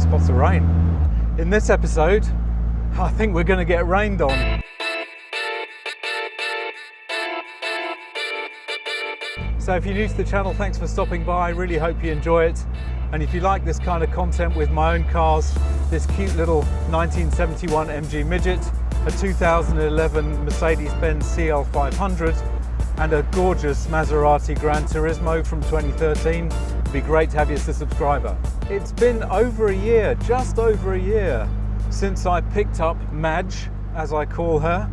spots of rain. In this episode, I think we're going to get rained on. So if you're new to the channel, thanks for stopping by. I really hope you enjoy it. And if you like this kind of content with my own cars, this cute little 1971 MG Midget, a 2011 Mercedes-Benz CL500, and a gorgeous Maserati Gran Turismo from 2013, it'd be great to have you as a subscriber. It's been over a year, just over a year, since I picked up Madge, as I call her,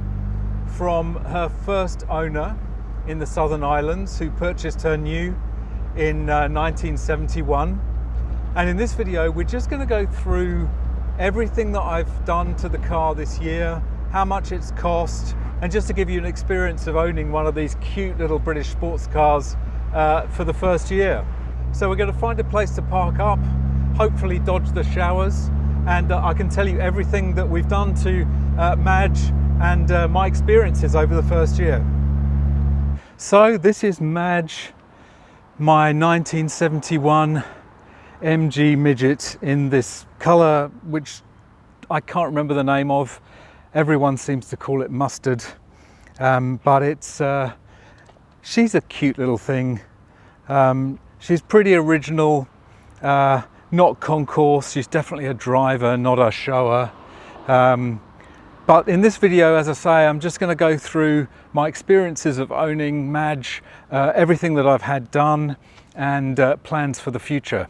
from her first owner in the Southern Islands, who purchased her new in 1971. And in this video, we're just going to go through everything that I've done to the car this year, how much it's cost, and just to give you an experience of owning one of these cute little British sports cars for the first year. So we're going to find a place to park up, hopefully dodge the showers, and I can tell you everything that we've done to Madge and my experiences over the first year. So this is Madge, my 1971 MG Midget, in this colour which I can't remember the name of. Everyone seems to call it mustard, but it's she's a cute little thing. She's pretty original, not concourse. She's definitely a driver, not a shower. But in this video, as I say, I'm just going to go through my experiences of owning Madge, everything that I've had done, and plans for the future.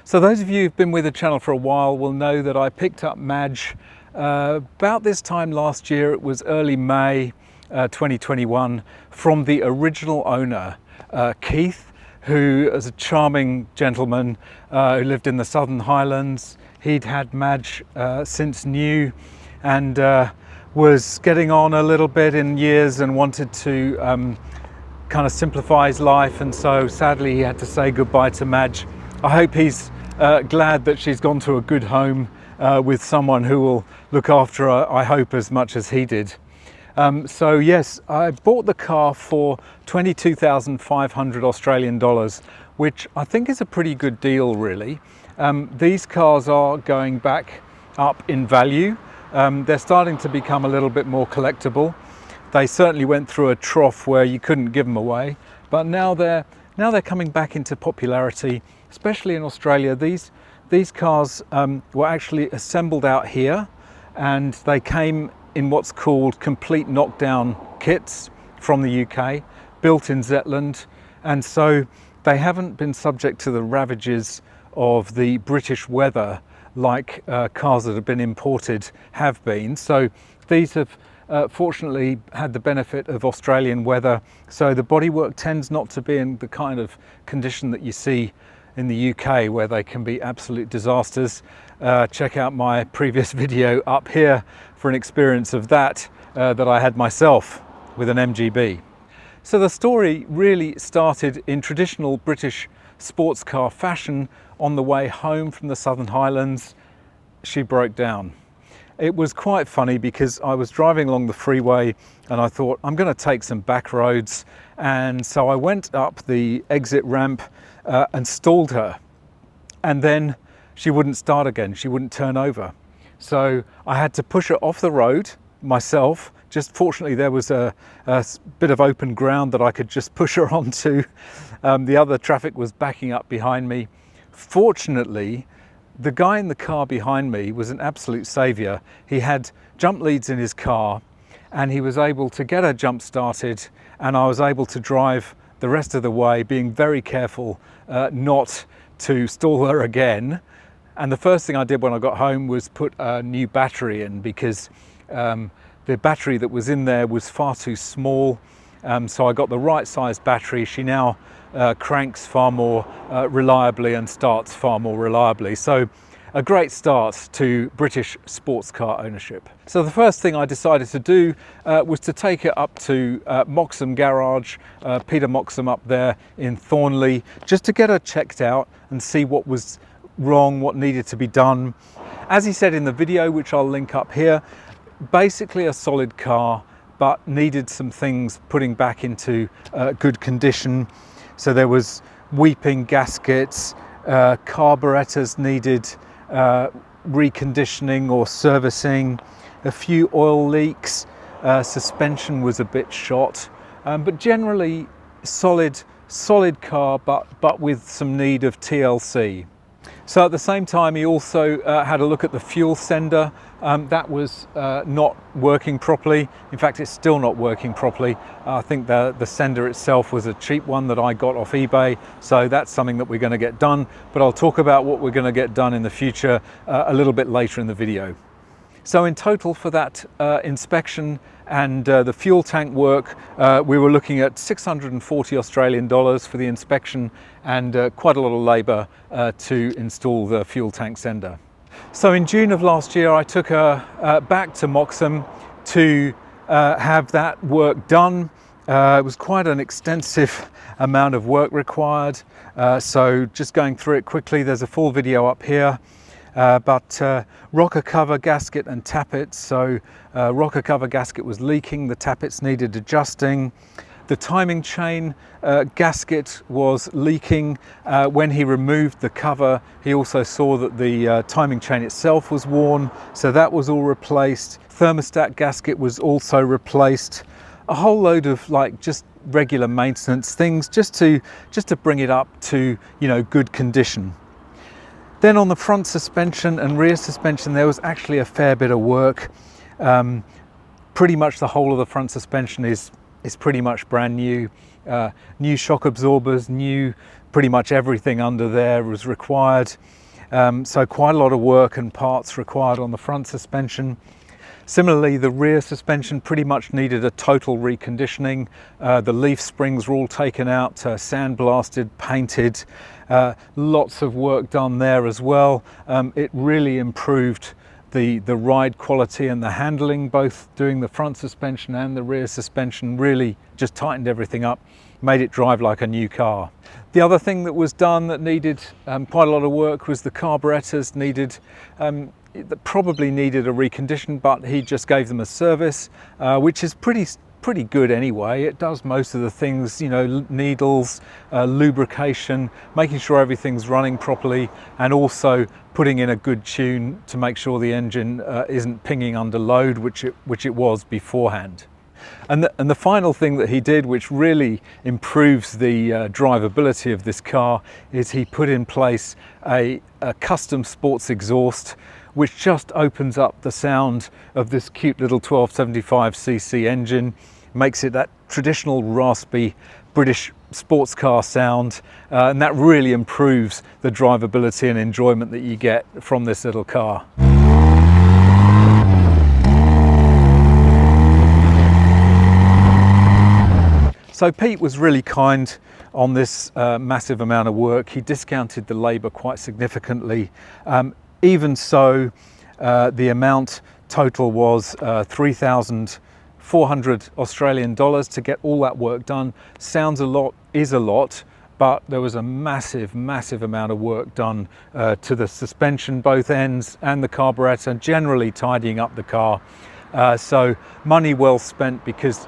So those of you who've been with the channel for a while will know that I picked up Madge about this time last year. It was early May 2021, from the original owner, Keith, who is a charming gentleman who lived in the Southern Highlands. He'd had Madge since new, and was getting on a little bit in years and wanted to kind of simplify his life, and so sadly he had to say goodbye to Madge. I hope he's glad that she's gone to a good home with someone who will look after her, I hope, as much as he did. So yes, I bought the car for 22,500 Australian dollars, which I think is a pretty good deal, really. These cars are going back up in value. They're starting to become a little bit more collectible. They certainly went through a trough where you couldn't give them away, but now they're coming back into popularity, especially in Australia. These cars were actually assembled out here, and they came in what's called complete knockdown kits from the UK, built in Zetland, and so they haven't been subject to the ravages of the British weather like cars that have been imported have been. So these have fortunately had the benefit of Australian weather, so the bodywork tends not to be in the kind of condition that you see in the UK, where they can be absolute disasters. Check out my previous video up here for an experience of that that I had myself with an MGB. So the story really started in traditional British sports car fashion. On the way home from the Southern Highlands, she broke down. It was quite funny because I was driving along the freeway and I thought, I'm going to take some back roads, and so I went up the exit ramp and stalled her, and then she wouldn't start again. She wouldn't turn over, so I had to push her off the road myself. Just fortunately there was a bit of open ground that I could just push her onto. The other traffic was backing up behind me. Fortunately, the guy in the car behind me was an absolute saviour. He had jump leads in his car, and he was able to get her jump started, and I was able to drive the rest of the way, being very careful not to stall her again. And the first thing I did when I got home was put a new battery in, because the battery that was in there was far too small. So I got the right size battery. She now cranks far more reliably and starts far more reliably. So a great start to British sports car ownership. So the first thing I decided to do was to take it up to Moxham Garage, Peter Moxham up there in Thornley, just to get her checked out and see what was wrong, what needed to be done. As he said in the video, which I'll link up here, basically a solid car, but needed some things putting back into good condition. So there was weeping gaskets, carburetors needed reconditioning or servicing, a few oil leaks, suspension was a bit shot, but generally solid car, but with some need of TLC. So at the same time, he also had a look at the fuel sender. That was not working properly. In fact, it's still not working properly. I think the sender itself was a cheap one that I got off eBay. So that's something that we're going to get done. But I'll talk about what we're going to get done in the future a little bit later in the video. So in total for that inspection and the fuel tank work, we were looking at 640 Australian dollars for the inspection and quite a lot of labour to install the fuel tank sender. So in June of last year, I took her back to Moxham to have that work done. It was quite an extensive amount of work required. So just going through it quickly, there's a full video up here. Rocker cover gasket and tappets. So rocker cover gasket was leaking, the tappets needed adjusting. The timing chain gasket was leaking. When he removed the cover, he also saw that the timing chain itself was worn, so that was all replaced. Thermostat gasket was also replaced. A whole load of just regular maintenance things just to bring it up to, you know, good condition. Then on the front suspension and rear suspension, there was actually a fair bit of work. Pretty much the whole of the front suspension is pretty much brand new. New shock absorbers, pretty much everything under there was required. So quite a lot of work and parts required on the front suspension. Similarly, the rear suspension pretty much needed a total reconditioning. The leaf springs were all taken out, sandblasted, painted. Lots of work done there as well. It really improved the ride quality and the handling, both doing the front suspension and the rear suspension. Really just tightened everything up, made it drive like a new car. The other thing that was done that needed quite a lot of work was the carburetors that probably needed a recondition, but he just gave them a service, which is pretty good anyway. It does most of the things, you know, needles, lubrication, making sure everything's running properly, and also putting in a good tune to make sure the engine isn't pinging under load, which it was beforehand. And the final thing that he did, which really improves the drivability of this car, is he put in place a custom sports exhaust, which just opens up the sound of this cute little 1275cc engine, makes it that traditional raspy British sports car sound, and that really improves the drivability and enjoyment that you get from this little car. So Pete was really kind on this massive amount of work. He discounted the labour quite significantly. Even so, the amount total was 3,400 Australian dollars to get all that work done. Sounds a lot, is a lot, but there was a massive amount of work done to the suspension, both ends, and the carburetor, generally tidying up the car. So money well spent, because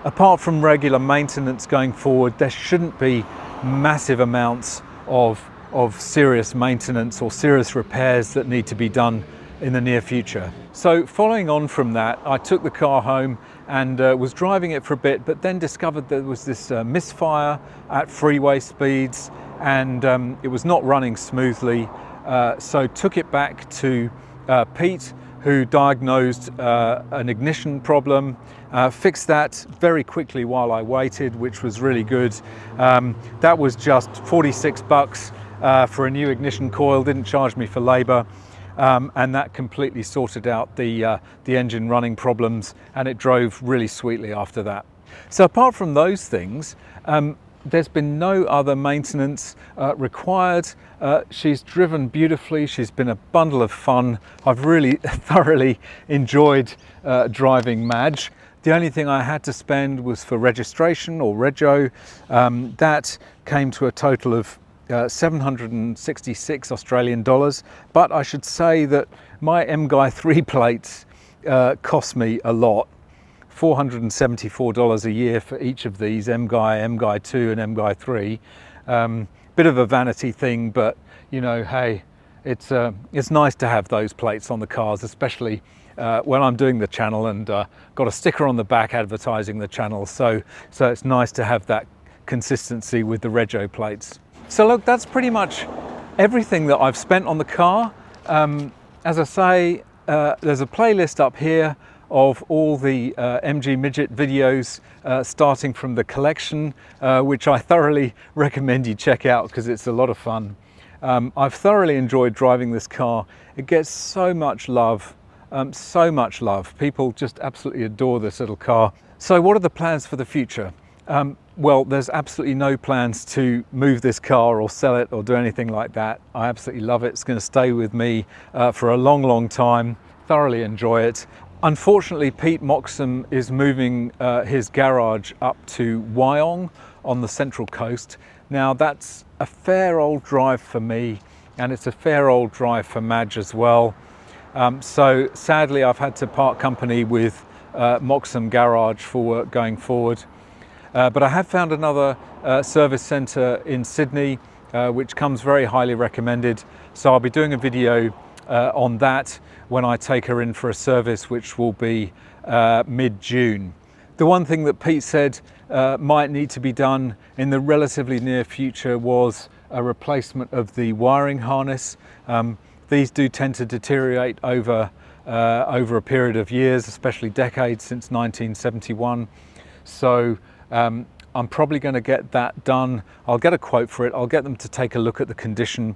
apart from regular maintenance going forward, there shouldn't be massive amounts of serious maintenance or serious repairs that need to be done in the near future. So following on from that, I took the car home and was driving it for a bit, but then discovered there was this misfire at freeway speeds, and it was not running smoothly. So took it back to Pete, who diagnosed an ignition problem, fixed that very quickly while I waited, which was really good. That was just 46 bucks for a new ignition coil, didn't charge me for labour, and that completely sorted out the engine running problems, and it drove really sweetly after that. So apart from those things, there's been no other maintenance required. She's driven beautifully. She's been a bundle of fun. I've really thoroughly enjoyed driving Madge. The only thing I had to spend was for registration, or rego. That came to a total of 766 Australian dollars, but I should say that my MGUY 3 plates cost me a lot. $474 a year for each of these, MGUY, MGUY 2 and MGUY 3. Bit of a vanity thing, but you know, hey, it's nice to have those plates on the cars, especially when I'm doing the channel and got a sticker on the back advertising the channel. So it's nice to have that consistency with the rego plates. So look, that's pretty much everything that I've spent on the car. As I say, there's a playlist up here of all the MG Midget videos starting from the collection, which I thoroughly recommend you check out because it's a lot of fun. I've thoroughly enjoyed driving this car. It gets so much love, so much love. People just absolutely adore this little car. So what are the plans for the future? Well, there's absolutely no plans to move this car or sell it or do anything like that. I absolutely love it. It's going to stay with me for a long, long time. Thoroughly enjoy it. Unfortunately, Pete Moxham is moving his garage up to Wyong on the Central Coast. Now that's a fair old drive for me, and it's a fair old drive for Madge as well. So sadly, I've had to part company with Moxham Garage for work going forward. But I have found another service centre in Sydney, which comes very highly recommended. So I'll be doing a video on that when I take her in for a service, which will be mid-June. The one thing that Pete said might need to be done in the relatively near future was a replacement of the wiring harness. These do tend to deteriorate over a period of years, especially decades, since 1971. So I'm probably going to get that done. I'll get a quote for it. I'll get them to take a look at the condition.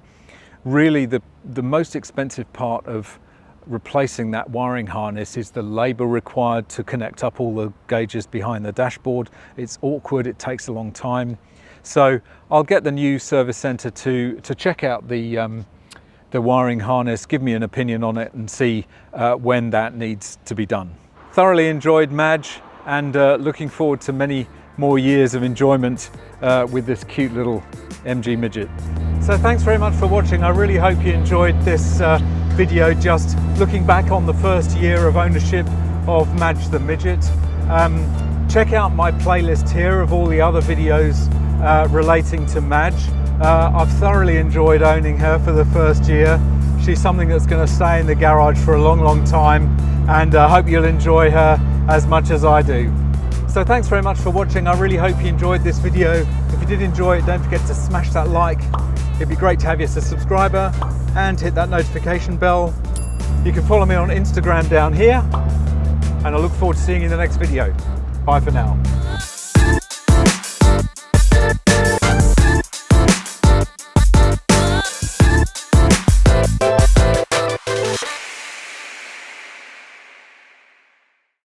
Really, the most expensive part of replacing that wiring harness is the labour required to connect up all the gauges behind the dashboard. It's awkward, it takes a long time. So I'll get the new service centre to check out the wiring harness, give me an opinion on it and see when that needs to be done. Thoroughly enjoyed Madge, and looking forward to many more years of enjoyment with this cute little MG Midget. So thanks very much for watching. I really hope you enjoyed this video, just looking back on the first year of ownership of Madge the Midget. Check out my playlist here of all the other videos relating to Madge. I've thoroughly enjoyed owning her for the first year. She's something that's going to stay in the garage for a long, long time, and I hope you'll enjoy her as much as I do. So thanks very much for watching. I really hope you enjoyed this video. If you did enjoy it, don't forget to smash that like. It'd be great to have you as a subscriber and hit that notification bell. You can follow me on Instagram down here, and I look forward to seeing you in the next video. Bye for now.